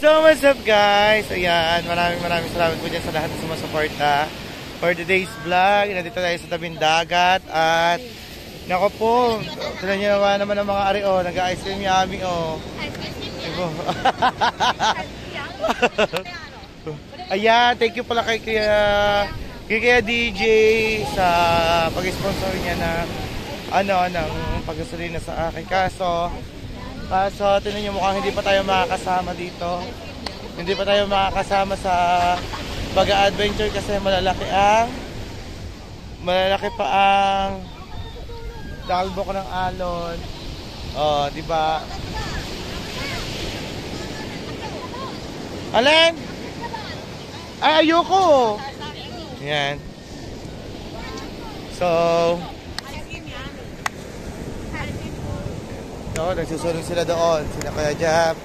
So what's up guys? Ayan, maraming salamat po dyan sa lahat na sumusuporta for today's vlog. Nandito tayo sa tabing dagat at nako po, tignan nyo naman ang mga ari o, nag-ice cream yummy o. Ayan, thank you pala kay Kuya DJ sa pag-sponsor niya ng paggasolina sa akin. Kaso tinan nyo mukhang hindi pa tayo makakasama dito. Hindi pa tayo makakasama sa pag-adventure kasi malalaki pa ang talbok ng alon. Oh, di ba? Alin? Ay, ayoko. Yan. So, nagsusunod sila doon. Sina Kuya Jap,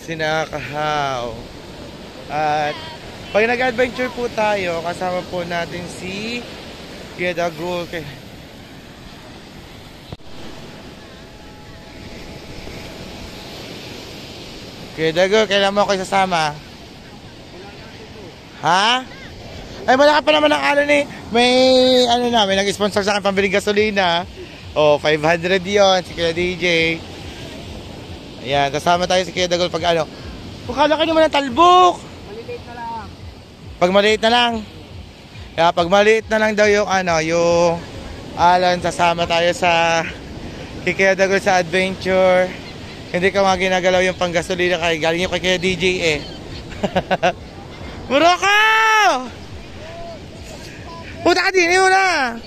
sina Kahaw. At pag nag-adventure po tayo, kasama po natin si Kuya Dagul. Kuya Dagul, kailan mo ako isasama? Ha? Ay, malaki pa naman ang alon eh. May nag-sponsor sa akin pambiling gasolina. Oh, 500 yon si Kuya DJ. Ayan, kasama tayo si Kuya Dagol pag ano. Kung kalaki naman ang talbok. Maliit na lang. Pag maliit na lang. Kaya pag maliit na lang daw yung yung alon, sasama tayo sa Kuya Dagol sa adventure. Hindi ka mga ginagalaw yung panggasolina kay galing yung kay Kuya DJ eh. Muroko! Punta ka din, muna!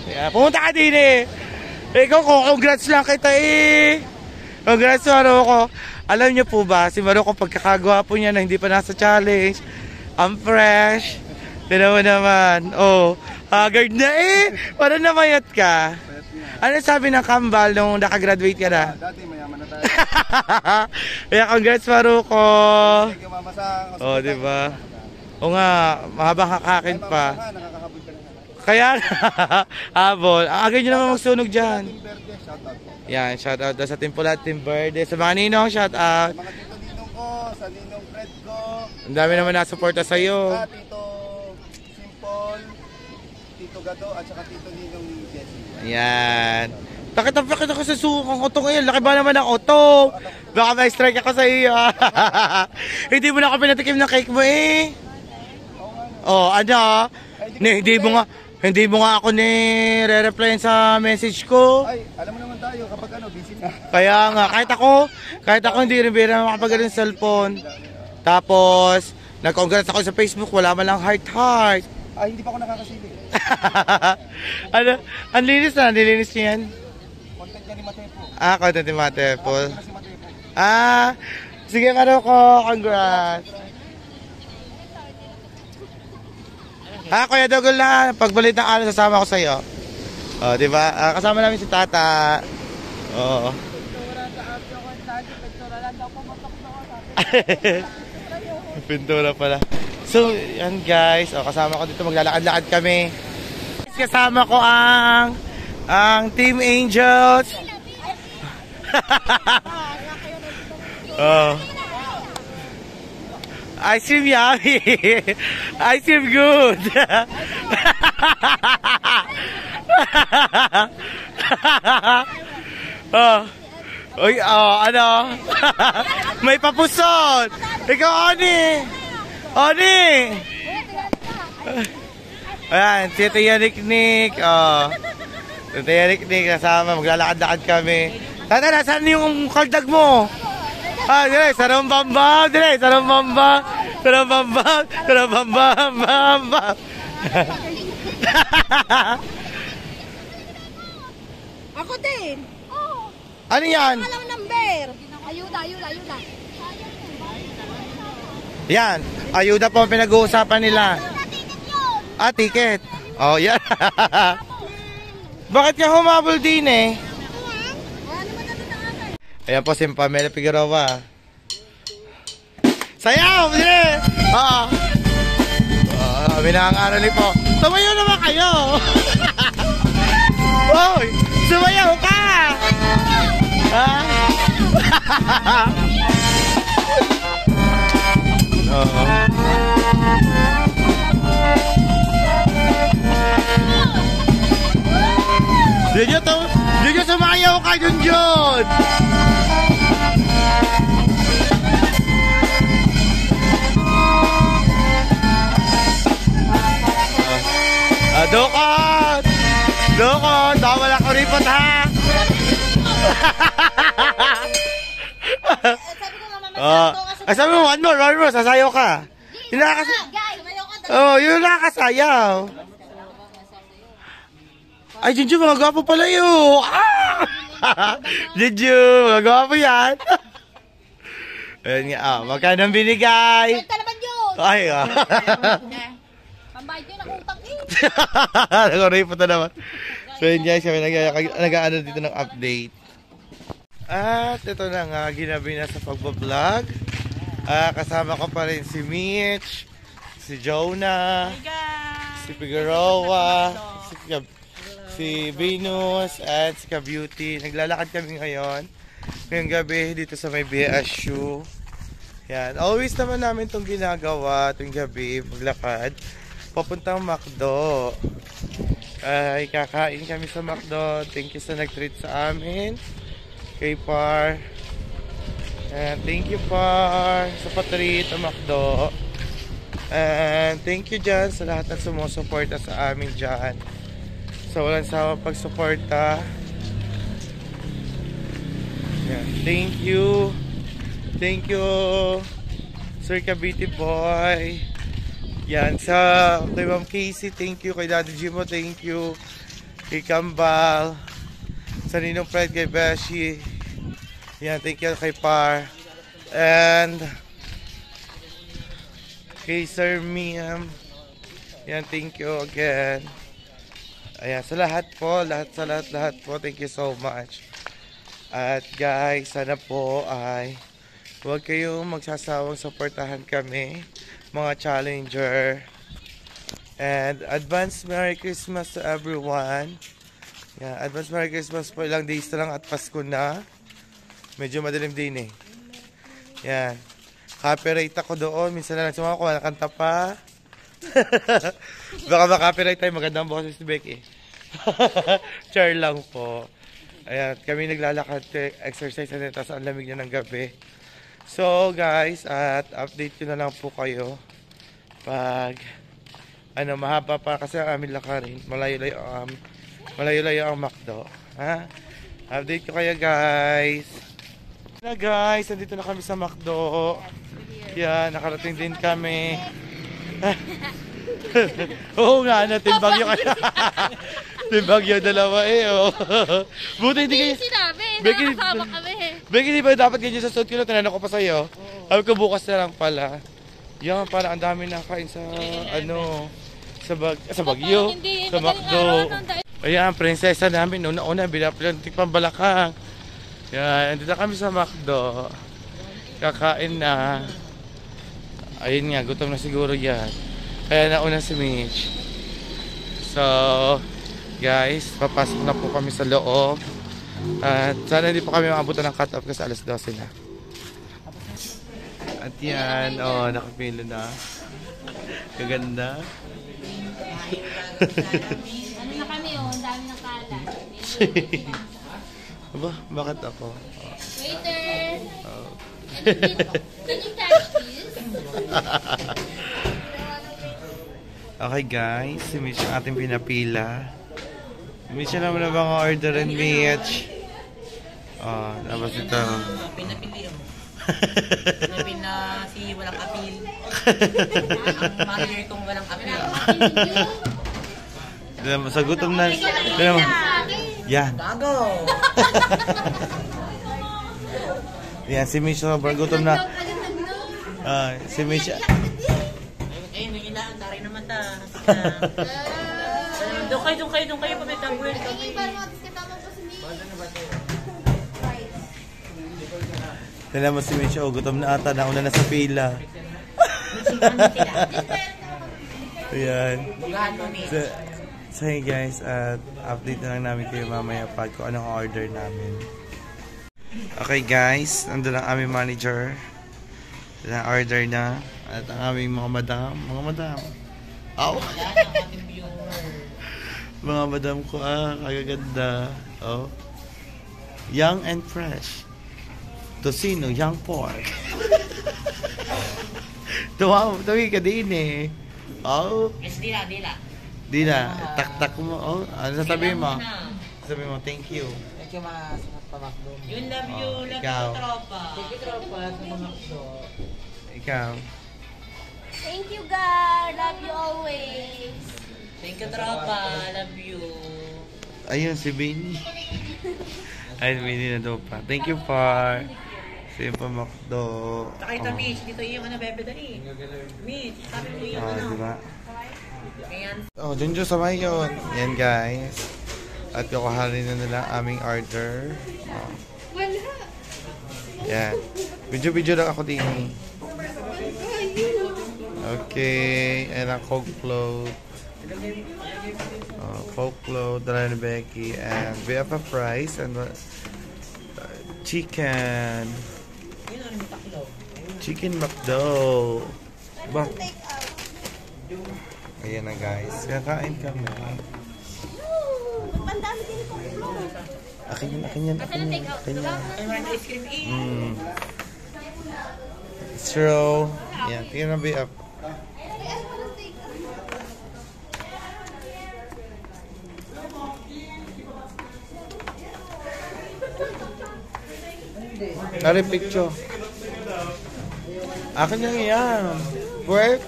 Yeah, pumunta ka din eh. Ikaw ko, congrats lang kita eh. Congrats Maroko. Alam niyo po ba, si Maroko pagkakagawa po niya na hindi pa nasa challenge. I'm fresh. Tinawa naman. Oh, haggard na eh. Parang namayat ka. Ano sabi ng kambal nung nakagraduate ka na? Dati mayaman na tayo. Kaya congrats Maroko. Thank you mama sa oh, diba? O nga, mahabang kakakin pa. Nakakahabol ka na. Kaya habol. Ang agad nyo naman magsunog dyan. Team Verde, shoutout po. Yan, shoutout sa Team Pula, Team Verde. Sa mga ninong, shoutout. Sa mga tito-ninong ko, sa ninong Fred ko. Ang dami naman nasuporta sa'yo. Tito Simple, Tito Gado, at saka Tito Ninong Jessie. Yan. Takit ako sa sukang auto ngayon. Laki ba naman ang auto? Baka may strike ako sa iyo. Hindi mo na ako pinatikim ng cake mo eh. Oh, ano? Hindi mo nga ako re-replyan sa message ko. Ay, alam mo naman tayo kapag busy na. Kaya nga, kahit ako hindi rin makapagaling sa cellphone. Tapos, nag-congrats ako sa Facebook, wala man lang heart. Ay, hindi pa ako nakakasili. Ano? Ang linis na, nilinis niya yan. Content niya ni Matepo. Ah, content ni Matepo. Si Matepo. Ah, sige Maroko, congrats. Kuya Dagol na, pagbalik ng alon, sasama ko sa'yo. Oh, di ba? Kasama namin si Tata. Oo. Pintura pala. So, yan guys. Oh, kasama ko dito, maglalakad-lakad kami. Kasama ko ang Team Angels. Oh. Ice cream yummy. Ice cream good. Oh. Uy, ano? May papusot. Ikaw, Oni. Oni. Ayan, si Tia Niknik. Oh. Si Tia Niknik kasama. Maglalakad-lakad kami. Tata, nasaan yung kaldag mo? Dire, sarong-bambam, dire, sarong-bambam, sarong-bambam, sarong-bambam. Ako din. Oh. Ano yan? Walang number. Ayuda. Yan, ayuda po ang pinag-uusapan nila. Ah, ticket. Oh, yan. Bakit ka humabol din eh? Ayan po si Pamela Figueroa. Sayaw! Dire! Oo. Binangaral po. Sumayaw naman kayo! Hoy! Sumayaw ka! Ha? Oo. Di nyo sumayaw ka, Junjun! Dokot! Dokot! Baka wala ko ripot, ha? Sabi mo, one more, sasayaw ka. Yung yung nakakasayaw. Ay, Junjun, mga gwapo pala yun. Junjun, mga gwapo yan. Ayan nga, magkano binigay? Ay, Pambayad yun, nakutang eh. Nag-report na naman. So yun guys, kami nag-ano dito ng update. At ito na nga, ginabi na sa pagbablog. Kasama ko pa rin si Mitch, si Jonah, si Figueroa, si Venus, at si Ka-Beauty. Naglalakad kami ngayon. Ngayong gabi dito sa may BSU. Yan. Always naman namin itong ginagawa, itong gabi, maglakad. Papuntang McDo. Ay, kakain kami sa McDo. Thank you sa nag-treat sa amin. Kay Par. And thank you, Par, sa patreat sa McDo. And thank you dyan sa lahat ng sumusuporta sa amin dyan. Sa walang sawa pagsuporta. Yan. Thank you. Thank you, Sir Kabiti Boy. Yan, sa kay Ma'am Casey, thank you. Kay Daddy Jimo, thank you. Kay Kambal. Sa Ninong Fred, kay Beshi. Yan, thank you kay Par. And kay Sir Miam. Yan, thank you again. Ayan, sa lahat po, lahat po, thank you so much. At guys, sana po ay huwag kayong magsasawang supportahan kami, mga challenger. And advance Merry Christmas to everyone. Yeah, advance Merry Christmas po. Ilang days na lang at Pasko na. Medyo madilim din eh. Yan. Copyright ako doon. Minsan na lang sumama ko, wala kanta pa. Baka makapiright tayo. Magandang boses ni Becky. Char lang po. Ayan, kami naglalakad, exercise na tapos ang lamig na ng gabi. So guys, at update ko na lang po kayo pag mahaba pa kasi ang aming lakarin. Malayo-layo ang McDo. Ha? Update ko kayo guys. Na guys, nandito na kami sa McDo. Yan, nakarating din kami. Oo nga, timbang yung timbang yung dalawa eh. Oh. Buti hindi kayo sinabi, Becky, nakasama kami eh. Becky, di ba dapat ganyan sa suit ko na tinanong ko pa sa'yo? Sabi ko bukas na lang pala. Yan, parang ang dami nakain sa sa Baguio, sa McDo. Ayan, prinsesa namin, una-una, binapilantik pambalakang. Yan, andito kami sa McDo. Kakain na. Ayun nga, gutom na siguro yan. Kaya nauna si Mitch. So, guys, papasok na po kami sa loob. At sana hindi po kami makabutan ng cut-off kasi alas 12 na. At yan, nakapilo na. Kaganda. Ano na kami ang dami ng kalat. Aba, bakit ako? Waiter! Can you catch this? Okay guys, si Mitch ang ating pinapila. Mitch naman na mga orderin, Mitch. Tapos ito. Pinapili mo. Si walang apil. Ang manager kong walang apil. Sa gutom na. Yan. Gago! Yan, si Mitch sobrang gutom na. Si Mitch. Eh, may ilaan. Dari naman ta. Doon kayo. Pamitang world kami. Tala mo si Mitch, gutom na ata. Nauna na sa pila. Ayan. So hey guys, at update na lang namin kayo mamaya pag kung anong order namin. Okay guys, nandun ang aming manager. Na-order na. At ang aming mga madam. Mga madam. Oh. Mga madam ko kagaganda. Oh. Young and fresh. Tocino, young pork. Tawi ka din eh. Oh. Yes, dila. Di na. Tak-tak mo. Oh. Ano sasabihin mo? Sabihin mo, thank you. Thank you, mas pamakdo. Yun, love you. Oh, Love ikaw. you, tropa. Thank you, tropa, sa pamakdo. Ikaw. Thank you, God. Love you always. Thank you, tropa. Love you. Ayun, si Benny. Ay, Benny na daw pa. Thank you, Par. Si Pamakdo. Takita, Mitch. Dito yung ano, bebe dali. Mitch, sabi mo yung ano. Diba? Ayan. Oh, dyan sa may yun. Yan, guys. At kukuhanin na nila aming order. Oh. Yan. Video lang ako din. Okay. And ang Coke float. Coke float. Dala ni Becky. And we have a fries. And chicken. Yun, ano yung taklo? Chicken McDo. Ba? Ayan na guys. Kakain kami. Ang dami din ko. Akin yan. I want ice cream in. So, yan. Tingnan na be up. Nari picture. Akin yung yan. Work.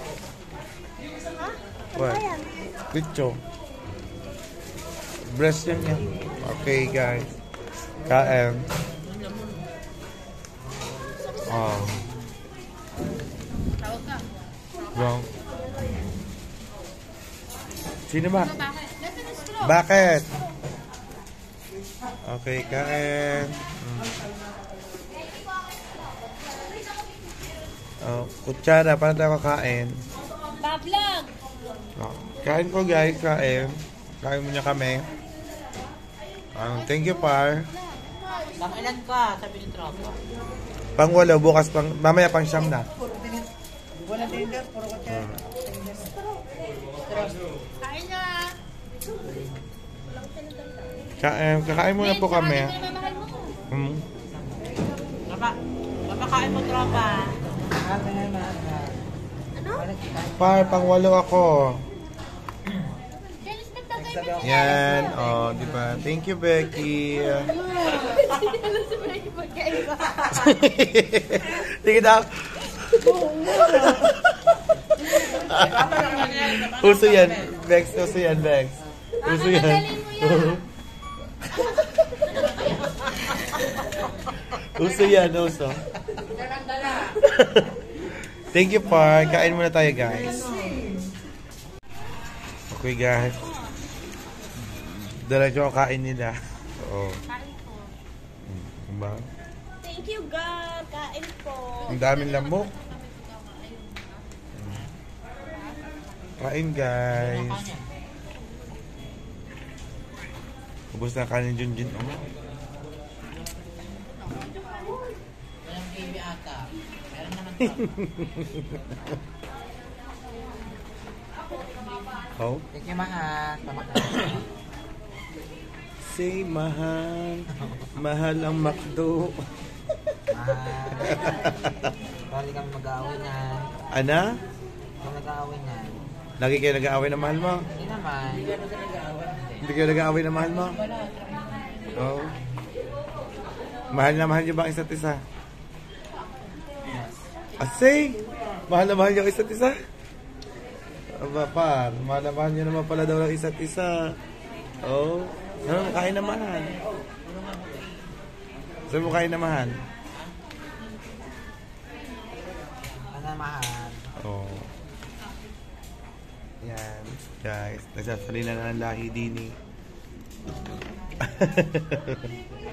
Work. Picture. Breast yun yan. Okay, guys. KM. Oh. Wrong. Sino ba? Bakit? Okay, KM. Oh, kutsara, paano tayo kakain? Bablog. Oh, kain ko guys, kain. Kain mo niya kami. Thank you, Par. Pang ilan ka? Sabi ni tropa. Pang walo, bukas pang, mamaya pang siyam na. Wala tender, puro ka tayo. Kain na. Kakain muna po kami. Papakain mo, tropa. Par, pang walo ako. Yan, oh, di ba? Thank you, Becky. Tingin na. Uso yan, Bex. Uso yan, Bex. Uso yan. Uso yan, uso. Thank you, Par. Kain muna tayo, guys. Okay, guys. Diretso ako kain nila. Oo. Diba? Thank you, God. Kain po. Ang daming lamok. Kain, guys. Ubus na kanin Junjun. Walang baby ata. Meron naman tropa. Oh? Thank you, mahal. Pamakdo. Say mahal. Mahal ang McDo. Mahal. Bali kami mag-aaway niyan. Ana? Kami nag-aaway niyan. Lagi kayo nag-aaway na mahal mo? Hindi naman. Hindi kayo nag-aaway na mahal mo? Oo. Mahal na mahal niyo ba ang isa't isa? Asay! Mahal na mahal niyo ang isa't isa? Aba, Par. Mahal na mahal niyo naman pala daw ang isa't isa. Oo. Ano, kain na mahal? Saan mo kain na mahal? Ano, mahal. Oo. Yan. Guys, nagsasali na ng lahi din eh.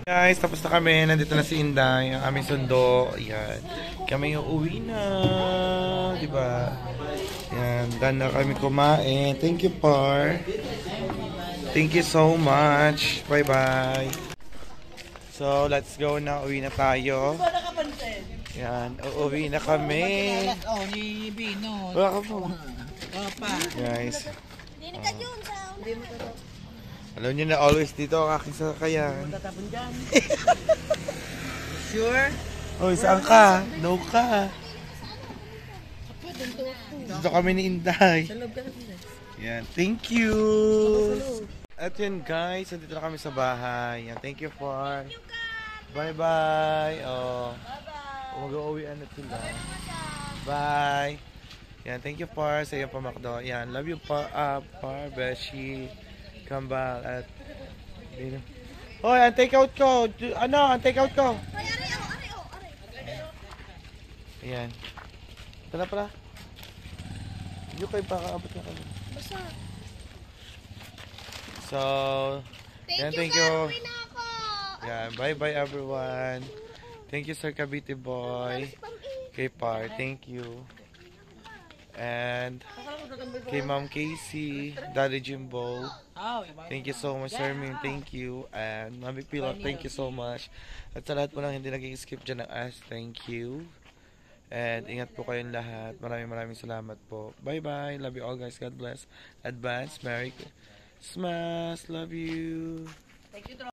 Guys, tapos na kami. Nandito na si Inday, ang aming sundo. Ayan. Kami yung uwi na. Diba? Ayan. Done na kami kumain. Thank you, Par. Thank you so much. Bye-bye. So, let's go na. Uwi na tayo. Wala ka pansin. Yan, uuwi na kami. Oh, ni Bino. Wala ka po. Opa. Guys, Hindi ka dyan sa... alam niyo na always dito ang aking sasakyan. Tatapon dyan. Sure? Hoy, saan ka? No ka. Dito kami ni Inday. Sa loob ka na. Yan, thank you. At yun guys, nandito na kami sa bahay. Yan, thank you for. Bye-bye. Oh, mag-uwian na sila. Bye. Yan, thank you for sa iyong pamakdo. Yan, love you par, Beshi, Kambal, at hoy, ang take out ko. Ano, ang take out ko. Ayan. Ito na pala. Yung kayo pakaabot na kami. Basta. So, yan, Thank you, God. Uwi na ako. Yan, bye-bye everyone. Thank you, Sir Cavite Boy. Kay Par, thank you. And kay Ma'am Casey, Daddy Jimbo. Thank you so much, Sir Ming. Thank you. And Mami Pilot, thank you so much. At sa lahat po lang hindi nag-skip dyan ng ask, thank you. And ingat po kayong lahat. Maraming salamat po. Bye-bye. Love you all guys. God bless. Advance. Merry Christmas. Love you. Thank you,